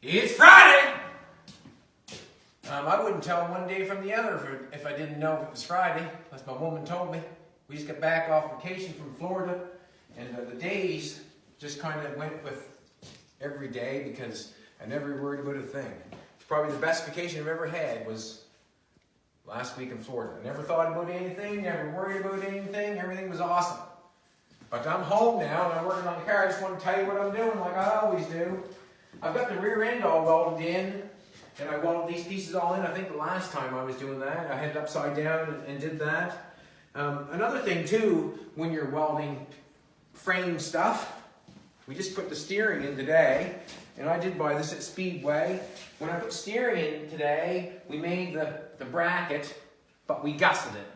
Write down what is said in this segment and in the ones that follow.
It's Friday! I wouldn't tell one day from the other if I didn't know if it was Friday, unless my woman told me. We just got back off vacation from Florida, and the days just kind of went with every day because I never worried about a thing. It's probably the best vacation I've ever had was last week in Florida. I never thought about anything, never worried about anything, everything was awesome. But I'm home now and I'm working on the car. I just want to tell you what I'm doing like I always do. I've got the rear end all welded in, and I welded these pieces all in. I think the last time I was doing that, I had it upside down and did that. Another thing too, when you're welding frame stuff, we just put the steering in today, and I did buy this at Speedway. When I put steering in today, we made the bracket, but we gusseted it.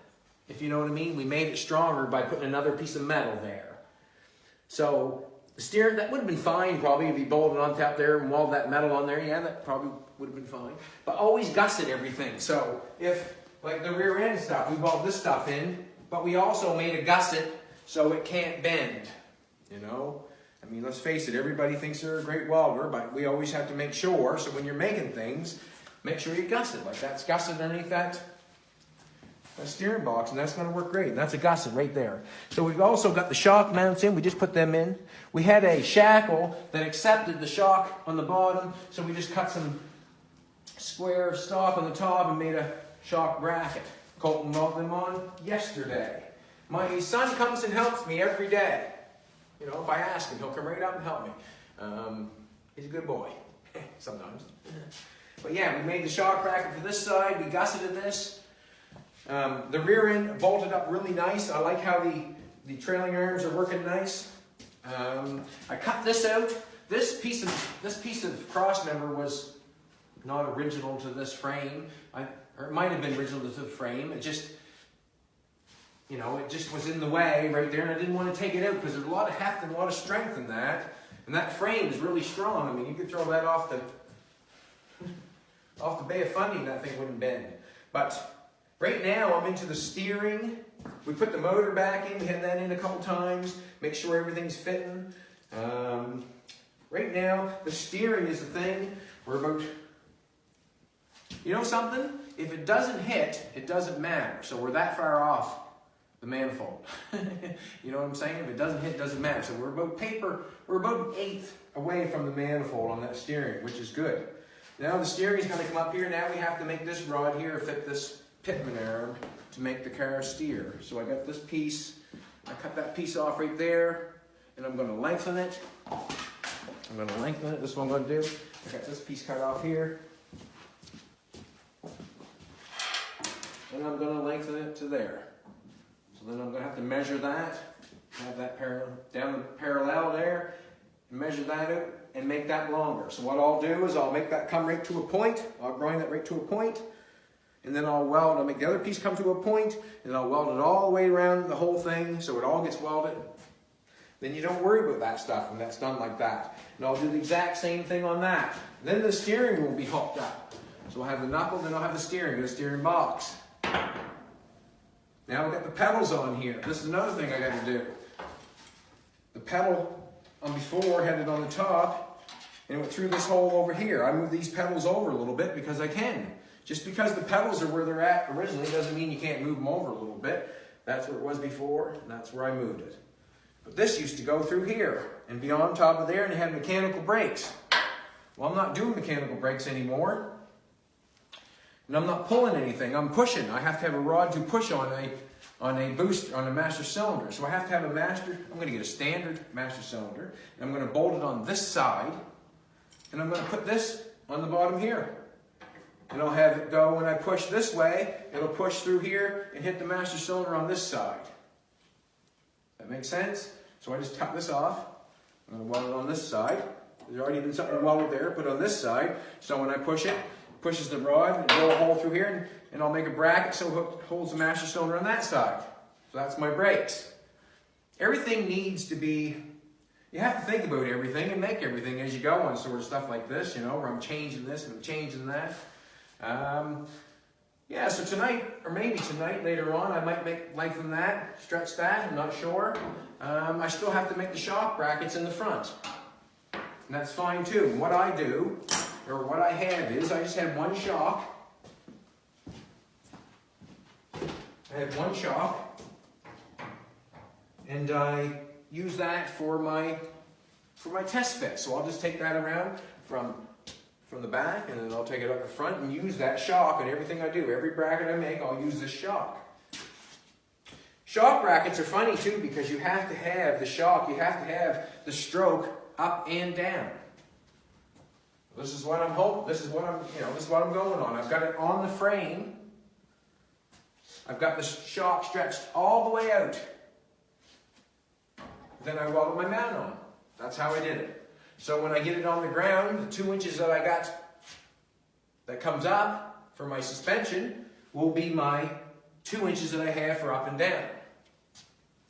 If you know what I mean, we made it stronger by putting another piece of metal there. So the steering, that would have been fine probably if you bolted on top there and welded that metal on there. Yeah, that probably would have been fine. But always gusset everything. So if, like the rear end stuff, we welded this stuff in, but we also made a gusset so it can't bend, you know? I mean, let's face it, everybody thinks they're a great welder, but we always have to make sure, so when you're making things, make sure you gusset. Like that's gusset underneath that steering box, and that's going to work great. And that's a gusset right there. So we've also got the shock mounts in. We just put them in. We had a shackle that accepted the shock on the bottom, so we just cut some square stock on the top and made a shock bracket. Colton welded them on yesterday. My son comes and helps me every day. You know, if I ask him, he'll come right up and help me. He's a good boy, sometimes. But yeah, we made the shock bracket for this side. We gusseted this. The rear end bolted up really nice. I like how the trailing arms are working nice. I cut this out. This piece of cross member was not original to this frame. Or it might have been original to the frame. It just, you know, it just was in the way right there, and I didn't want to take it out because there's a lot of heft and a lot of strength in that. And that frame is really strong. I mean, you could throw that off the Bay of Fundy and that thing wouldn't bend. But right now, I'm into the steering. We put the motor back in. We had that in a couple times. Make sure everything's fitting. Right now, the steering is the thing. We're about, you know something? If it doesn't hit, it doesn't matter. So we're that far off the manifold. You know what I'm saying? If it doesn't hit, it doesn't matter. So we're about an eighth away from the manifold on that steering, which is good. Now the steering is going to come up here. Now we have to make this rod here fit this pitman arm to make the car steer. So I got this piece, I cut that piece off right there, and I'm going to lengthen it. This is what I'm going to do. I got this piece cut off here, and I'm going to lengthen it to there. So then I'm going to have to measure that, have that down the parallel there, and measure that out and make that longer. So what I'll do is I'll make that come right to a point. I'll grind that right to a point. And then I'll make the other piece come to a point, and I'll weld it all the way around the whole thing so it all gets welded. Then you don't worry about that stuff when that's done like that. And I'll do the exact same thing on that. Then the steering will be hooked up. So I'll have the knuckle, then I'll have the steering box. Now I've got the pedals on here. This is another thing I got to do. The pedal on before had it on the top, and it went through this hole over here. I moved these pedals over a little bit because I can. Just because the pedals are where they're at originally doesn't mean you can't move them over a little bit. That's where it was before, and that's where I moved it. But this used to go through here and be on top of there, and it had mechanical brakes. Well, I'm not doing mechanical brakes anymore. And I'm not pulling anything, I'm pushing. I have to have a rod to push on a booster, on a master cylinder. So I have to have I'm going to get a standard master cylinder, and I'm going to bolt it on this side, and I'm going to put this on the bottom here. And I'll have it go, when I push this way, it'll push through here and hit the master cylinder on this side. That makes sense? So I just cut this off. I'm going to weld it on this side. There's already been something welded there, put on this side. So when I push it, pushes the rod and drill a hole through here, and I'll make a bracket so it holds the master cylinder on that side. So that's my brakes. Everything needs to be, you have to think about everything and make everything as you go on sort of stuff like this, you know, where I'm changing this and I'm changing that. Yeah, so tonight, or maybe tonight, later on, I might lengthen that, stretch that, I'm not sure. I still have to make the shock brackets in the front. And that's fine too. And what I do or what I have is, I just have one shock. I have one shock, and I use that for my test fit. So I'll just take that around from the back, and then I'll take it up the front and use that shock in everything I do. Every bracket I make, I'll use this shock. Shock brackets are funny too, because you have to have the shock, you have to have the stroke up and down. This is what I'm hoping, this is what I'm going on. I've got it on the frame. I've got the shock stretched all the way out. Then I welded my mount on. That's how I did it. So when I get it on the ground, the 2 inches that I got that comes up for my suspension will be my 2 inches that I have for up and down.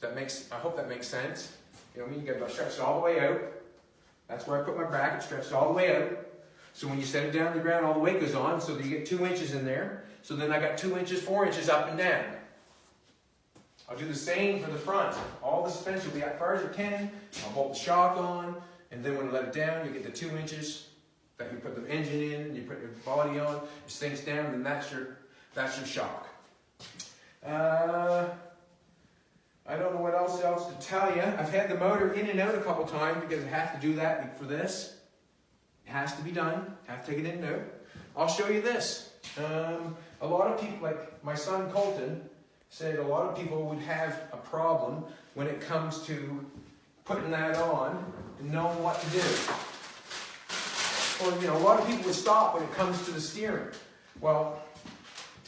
I hope that makes sense. You know what I mean? You got to stretch it all the way out. That's where I put my bracket, stretched all the way out. So when you set it down to the ground, all the weight goes on, so that you get 2 inches in there. So then I got 2 inches, 4 inches up and down. I'll do the same for the front. All the suspension will be as far as you can. I'll bolt the shock on, and then when I let it down, you get the 2 inches that you put the engine in, and you put your body on, it sinks down, and that's your shock. I don't know what else to tell you. I've had the motor in and out a couple times because I have to do that for this. It has to be done. I have to take it in and out. I'll show you this. A lot of people, like my son Colton, said a lot of people would have a problem when it comes to putting that on and knowing what to do. Or, a lot of people would stop when it comes to the steering. Well,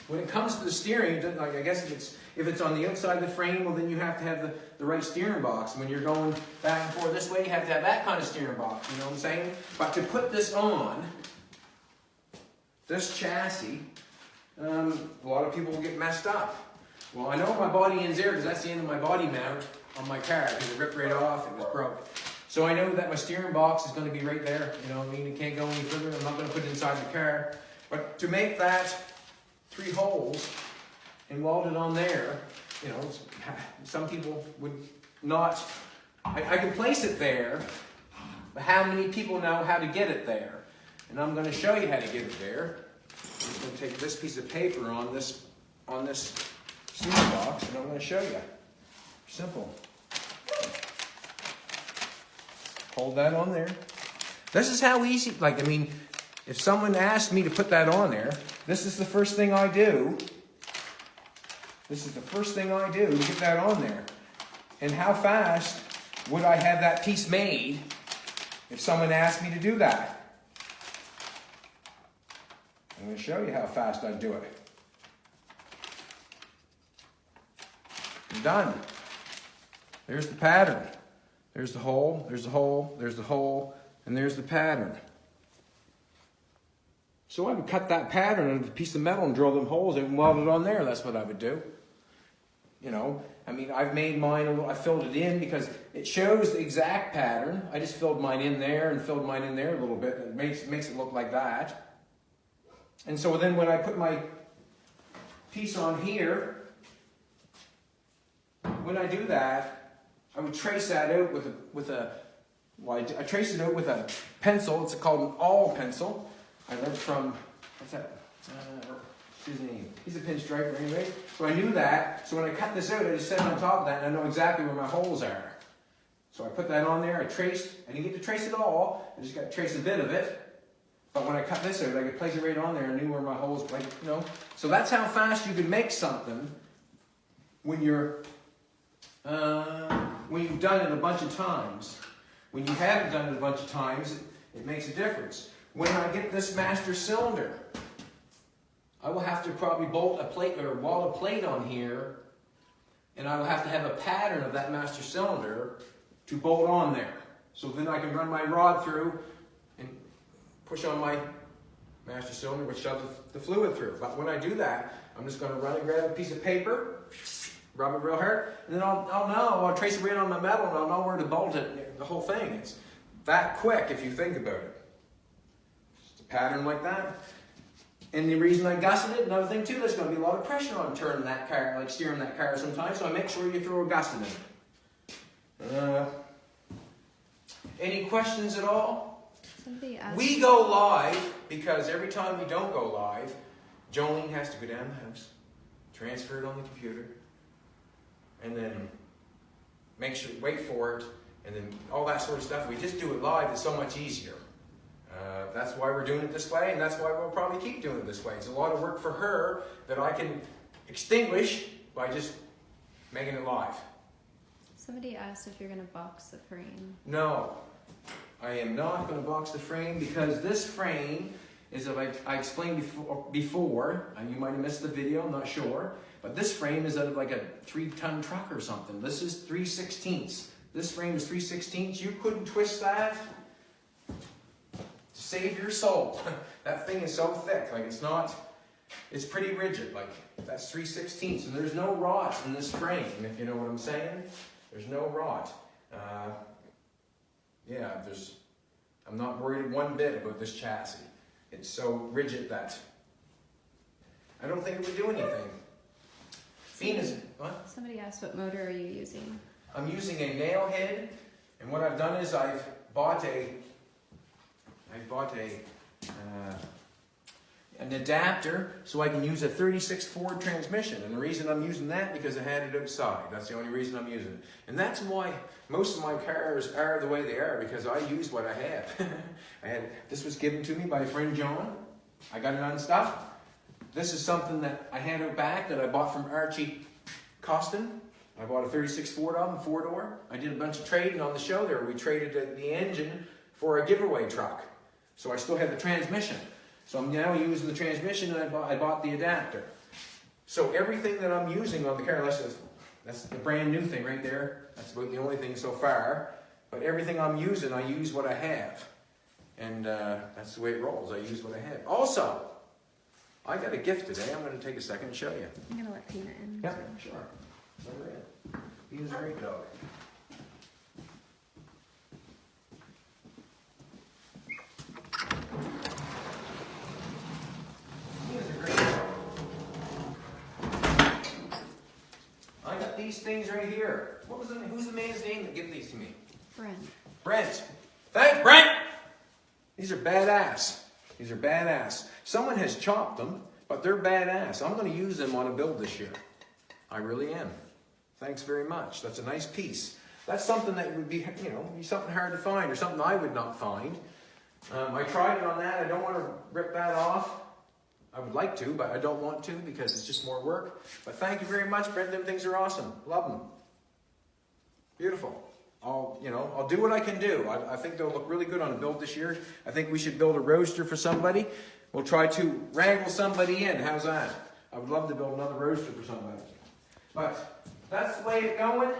when it comes to the steering, like I guess if it's on the outside of the frame, well then you have to have the right steering box. When you're going back and forth this way, you have to have that kind of steering box, you know what I'm saying? But to put this on, this chassis, a lot of people will get messed up. Well, I know my body ends there because that's the end of my body mount on my car because it ripped right off, it was broke. So I know that my steering box is going to be right there, you know what I mean? It can't go any further, I'm not going to put it inside the car. But to make that 3 holes and weld it on there, some people would not, I can place it there, but how many people know how to get it there? And I'm going to show you how to get it there. I'm just going to take this piece of paper on this steering box, and I'm going to show you. Simple. Hold that on there. This is how easy, if someone asked me to put that on there, this is the first thing I do. This is the first thing I do to get that on there. And how fast would I have that piece made if someone asked me to do that? I'm going to show you how fast I'd do it. I'm done. There's the pattern. There's the hole, there's the hole, there's the hole, and there's the pattern. So I would cut that pattern on a piece of metal and drill them holes and weld it on there. That's what I would do. I've made mine I filled it in because it shows the exact pattern. I just filled mine in there and filled mine in there a little bit. It makes it look like that. And so then when I put my piece on here, when I do that, I would trace that out I trace it out with a pencil. It's called an awl pencil. I learned from, what's that? His name. He's a pinstriper anyway. So I knew that. So when I cut this out, I just set it on top of that and I know exactly where my holes are. So I put that on there. I didn't get to trace it all. I just got to trace a bit of it. But when I cut this out, I could place it right on there and knew where my holes, So that's how fast you can make something when you've done it a bunch of times. When you haven't done it a bunch of times, it makes a difference. When I get this master cylinder, I will have to probably bolt a plate or weld a plate on here, and I will have to have a pattern of that master cylinder to bolt on there. So then I can run my rod through and push on my master cylinder, which shoves the fluid through. But when I do that, I'm just going to run and grab a piece of paper, rub it real hard, and then I'll trace it right on my metal, and I'll know where to bolt it, the whole thing. It's that quick if you think about it. Just a pattern like that. And the reason I gusset it, another thing too, there's going to be a lot of pressure on turning that car, like steering that car sometimes, so I make sure you throw a gusset in it. Any questions at all? Somebody asked. We go live because every time we don't go live, Jolene has to go down the house, transfer it on the computer, and then wait for it, and then all that sort of stuff. We just do it live. It's so much easier. That's why we're doing it this way, and that's why we'll probably keep doing it this way. It's a lot of work for her that I can extinguish by just making it live. Somebody asked if you're going to box the frame. No, I am not going to box the frame because this frame is, like I explained before, you might have missed the video, I'm not sure, but this frame is out of like a 3-ton truck or something. This is 3/16. This frame is 3/16. You couldn't twist that to save your soul. That thing is so thick, like it's pretty rigid, like that's 3/16. And there's no rot in this frame, if you know what I'm saying. There's no rot. I'm not worried one bit about this chassis. It's so rigid that I don't think it would do anything. What? Somebody asked what motor are you using? I'm using a nail head, and what I've done is I've bought an adapter so I can use a 36 Ford transmission. And the reason I'm using that because I had it outside. That's the only reason I'm using it. And that's why most of my cars are the way they are, because I use what I have. This was given to me by a friend, John. I got it unstuck. This is something that I had out back that I bought from Archie Costin. I bought a 36 Ford of them, 4-door. I did a bunch of trading on the show there. We traded the engine for a giveaway truck. So I still have the transmission. So I'm now using the transmission, and I bought the adapter. So everything that I'm using on the car, that's the brand new thing right there. That's about the only thing so far. But everything I'm using, I use what I have. And that's the way it rolls. I use what I have. Also, I got a gift today. I'm going to take a second and show you. I'm going to let Peanut in. Yeah, sure. Let her in. He's a great dog. I got these things right here. Who's the man's name that gave these to me? Brent. Thanks, Brent! These are badass. These are badass. Someone has chopped them, but they're badass. I'm going to use them on a build this year. I really am. Thanks very much. That's a nice piece. That's something that would be, be something hard to find, or something I would not find. I tried it on that. I don't want to rip that off. I would like to, but I don't want to because it's just more work. But thank you very much, Brent. Them things are awesome. Love them. Beautiful. I'll do what I can do. I think they'll look really good on a build this year. I think we should build a roadster for somebody. We'll try to wrangle somebody in. How's that? I would love to build another roadster for somebody. But that's the way it's going.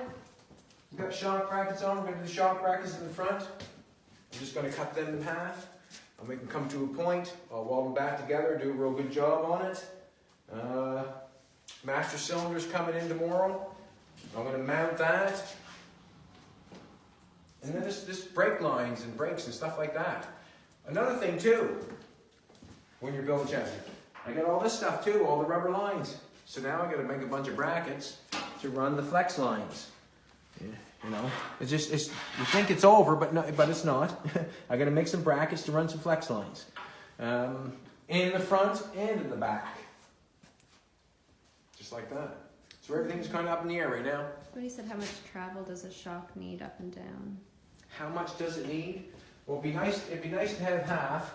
We've got shock brackets on. We're going to do the shock brackets in the front. I'm just going to cut them in half. I'll make them come to a point. I'll weld them back together, do a real good job on it. Master cylinder's coming in tomorrow. I'm going to mount that. And then just brake lines and brakes and stuff like that. Another thing too, when you're building chassis, I got all this stuff too, all the rubber lines. So now I got to make a bunch of brackets to run the flex lines. It's you think it's over, but it's not. I got to make some brackets to run some flex lines, in the front and in the back, just like that. So everything's kind of up in the air right now. Somebody said, how much travel does a shock need up and down? How much does it need? Well, it'd be nice to have half.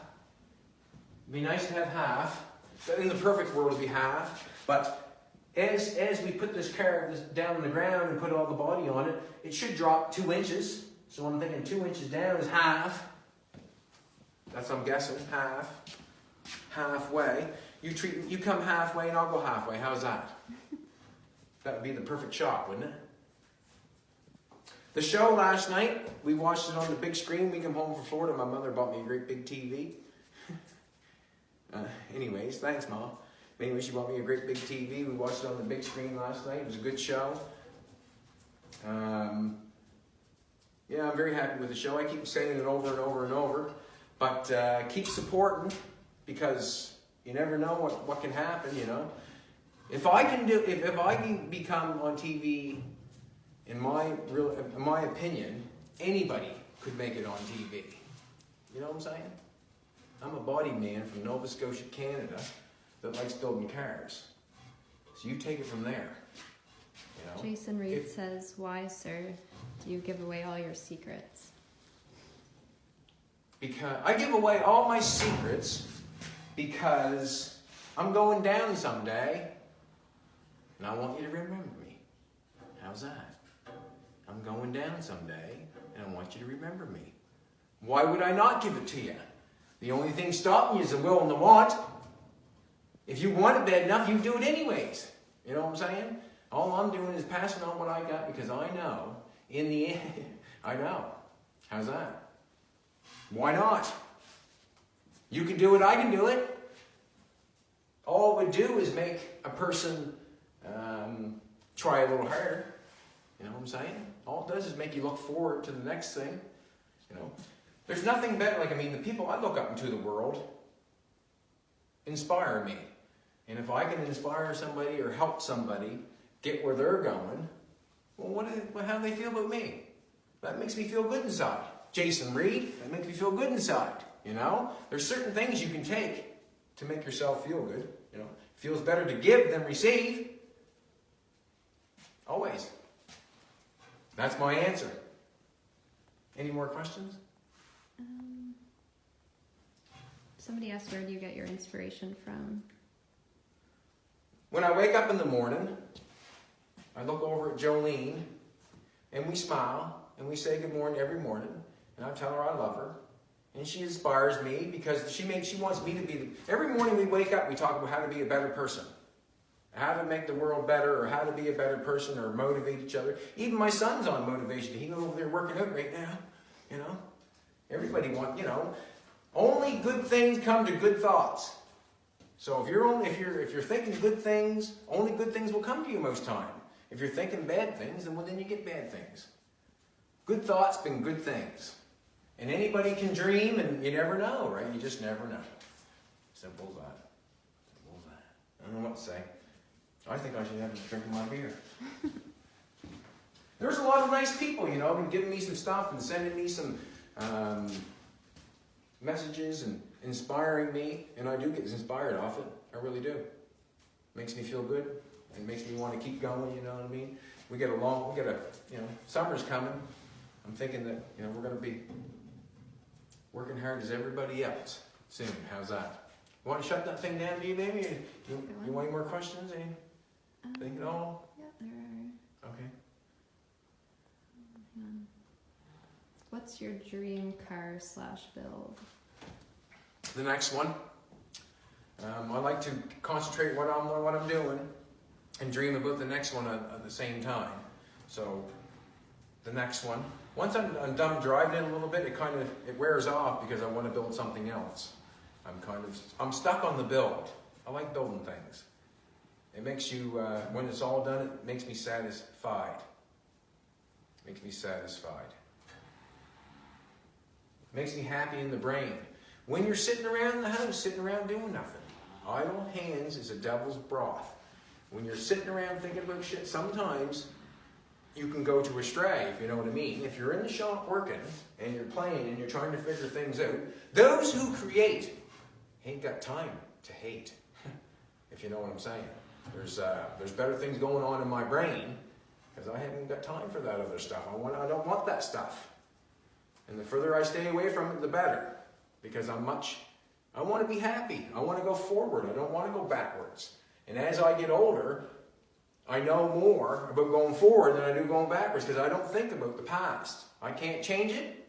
It'd be nice to have half. But in the perfect world, it'd be half. But as we put this car down on the ground and put all the body on it, it should drop 2 inches. So I'm thinking 2 inches down is half. That's what I'm guessing, half. Halfway. You come halfway and I'll go halfway. How's that? That would be the perfect shot, wouldn't it? The show last night, we watched it on the big screen. We come home from Florida. My mother bought me a great big TV. Anyways, thanks, Mom. Anyway, she bought me a great big TV. We watched it on the big screen last night. It was a good show. Yeah, I'm very happy with the show. I keep saying it over and over and over. But keep supporting, because you never know what can happen, If I can become on TV, in my opinion, anybody could make it on TV. You know what I'm saying? I'm a body man from Nova Scotia, Canada, that likes building cars. So you take it from there. You know? Jason Reed says, "Why, sir, do you give away all your secrets?" Because I give away all my secrets because I'm going down someday, and I want you to remember me. How's that? I'm going down someday, and I want you to remember me. Why would I not give it to you? The only thing stopping you is the will and the want. If you want it bad enough, you do it anyways. You know what I'm saying? All I'm doing is passing on what I got because I know, in the end, I know. How's that? Why not? You can do it, I can do it. All it would do is make a person try a little harder. You know what I'm saying? All it does is make you look forward to the next thing. You know, there's nothing better. Like, I mean, the people I look up into the world inspire me. And if I can inspire somebody or help somebody get where they're going, well, how do they feel about me? That makes me feel good inside. Jason Reed, that makes me feel good inside. You know, there's certain things you can take to make yourself feel good. You know, it feels better to give than receive. Always. That's my answer. Any more questions? Somebody asked, where do you get your inspiration from? When I wake up in the morning, I look over at Jolene, and we smile, and we say good morning every morning, and I tell her I love her, and she inspires me because she wants me to be. Every morning we wake up, we talk about how to be a better person, how to make the world better, or how to be a better person, or motivate each other. Even my son's on motivation. He's over there working out right now. You know, everybody wants. You know, only good things come to good thoughts. So if you're thinking good things, only good things will come to you most time. If you're thinking bad things, then you get bad things. Good thoughts bring good things. And anybody can dream, and you never know, right? You just never know. Simple as that. Simple as that. I don't know what to say. I think I should have a drink of my beer. There's a lot of nice people, you know, been giving me some stuff and sending me some messages and inspiring me, and I do get inspired off it. I really do. Makes me feel good. It makes me want to keep going, you know what I mean? Summer's coming. I'm thinking that, you know, we're going to be working hard as everybody else soon. How's that? You want to shut that thing down, do you, baby? You want any more questions? Think at all? Yeah, there are. Okay. What's your dream car / build? The next one. I like to concentrate what I'm doing and dream about the next one at the same time. So the next one. Once I'm done driving it a little bit, it wears off because I want to build something else. I'm stuck on the build. I like building things. It makes you, when it's all done, it makes me satisfied. Makes me satisfied. Makes me happy in the brain. When you're sitting around the house, sitting around doing nothing. Idle hands is a devil's broth. When you're sitting around thinking about shit, sometimes you can go to astray, if you know what I mean. If you're in the shop working, and you're playing, and you're trying to figure things out, those who create ain't got time to hate, if you know what I'm saying. There's better things going on in my brain, because I haven't got time for that other stuff. I don't want that stuff. And the further I stay away from it, the better. Because I want to be happy. I want to go forward. I don't want to go backwards. And as I get older, I know more about going forward than I do going backwards, because I don't think about the past. I can't change it.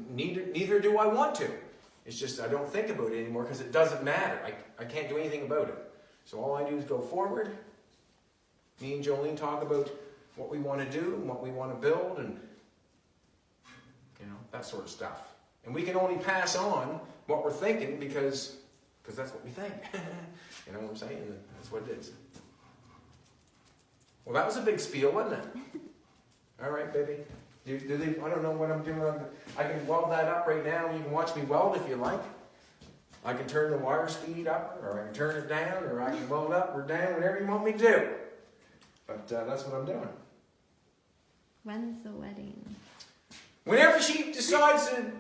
Neither do I want to. It's just I don't think about it anymore because it doesn't matter. I can't do anything about it. So all I do is go forward. Me and Jolene talk about what we want to do and what we want to build and, you know, that sort of stuff. And we can only pass on what we're thinking because that's what we think. You know what I'm saying? That's what it is. Well, that was a big spiel, wasn't it? All right, baby. I don't know what I'm doing. I can weld that up right now. You can watch me weld if you like. I can turn the wire speed up, or I can turn it down, or I can weld up or down, whatever you want me to do. But that's what I'm doing. When's the wedding? Whenever she decides to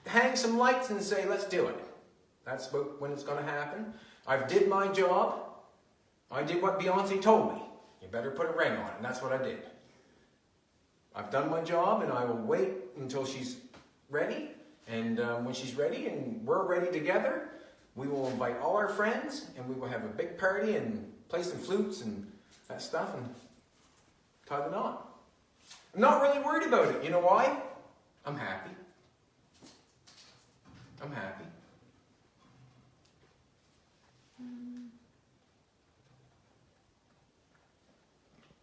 hang some lights and say, let's do it. That's when it's going to happen. I've did my job. I did what Beyonce told me. You better put a ring on it, and that's what I did. I've done my job, and I will wait until she's ready. And when she's ready and we're ready together, we will invite all our friends, and we will have a big party and play some flutes and that stuff and tie the knot. I'm not really worried about it. You know why? I'm happy. I'm happy.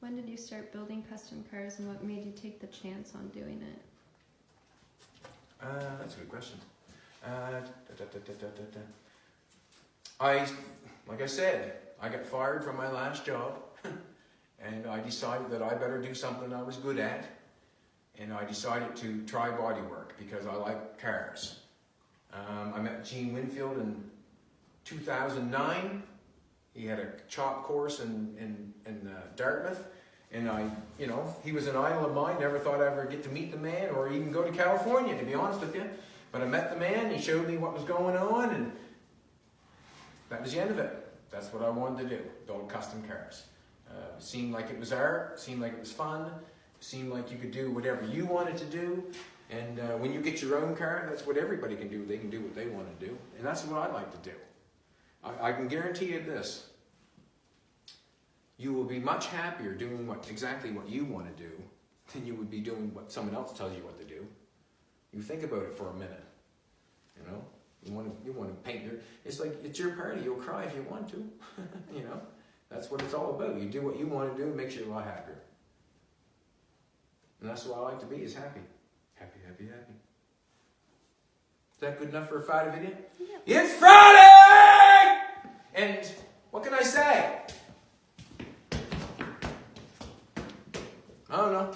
When did you start building custom cars, and what made you take the chance on doing it? That's a good question. Like I said, I got fired from my last job, and I decided that I better do something I was good at, and I decided to try bodywork because I like cars. I met Gene Winfield in 2009. He had a chop course in Dartmouth, and he was an idol of mine. Never thought I'd ever get to meet the man or even go to California, to be honest with you. But I met the man. He showed me what was going on, and that was the end of it. That's what I wanted to do: build custom cars. It seemed like it was art. Seemed like it was fun. Seemed like you could do whatever you wanted to do. And when you get your own car, that's what everybody can do. They can do what they want to do, and that's what I like to do. I can guarantee you this. You will be much happier doing exactly what you want to do than you would be doing what someone else tells you what to do. You think about it for a minute. You know, you want to paint it's like it's your party. You'll cry if you want to. You know, that's what it's all about. You do what you want to do, it makes you a lot happier. And that's what I like to be, is happy. Happy, happy, happy. Is that good enough for a Friday video? Yeah. It's Friday! And what can I say? I don't know.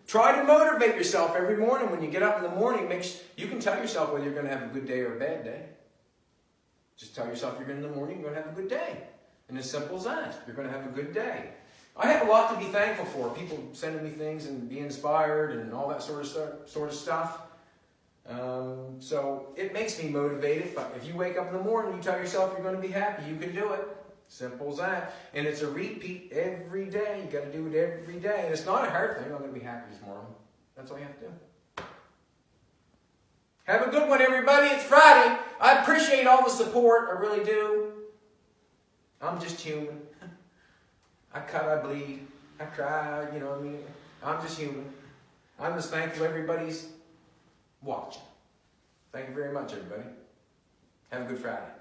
Try to motivate yourself every morning when you get up in the morning. You can tell yourself whether you're going to have a good day or a bad day. Just tell yourself you're going to in the morning, you're going to have a good day. And as simple as that. You're going to have a good day. I have a lot to be thankful for. People sending me things and be inspired and all that sort of stuff. So it makes me motivated. But if you wake up in the morning and you tell yourself you're going to be happy, you can do it. Simple as that. And it's a repeat every day. You got to do it every day. And it's not a hard thing. I'm going to be happy this morning. That's all you have to do. Have a good one, everybody. It's Friday. I appreciate all the support. I really do. I'm just human. I cut, I bleed, I cry, you know what I mean? I'm just human. I'm just thankful everybody's watching. Thank you very much, everybody. Have a good Friday.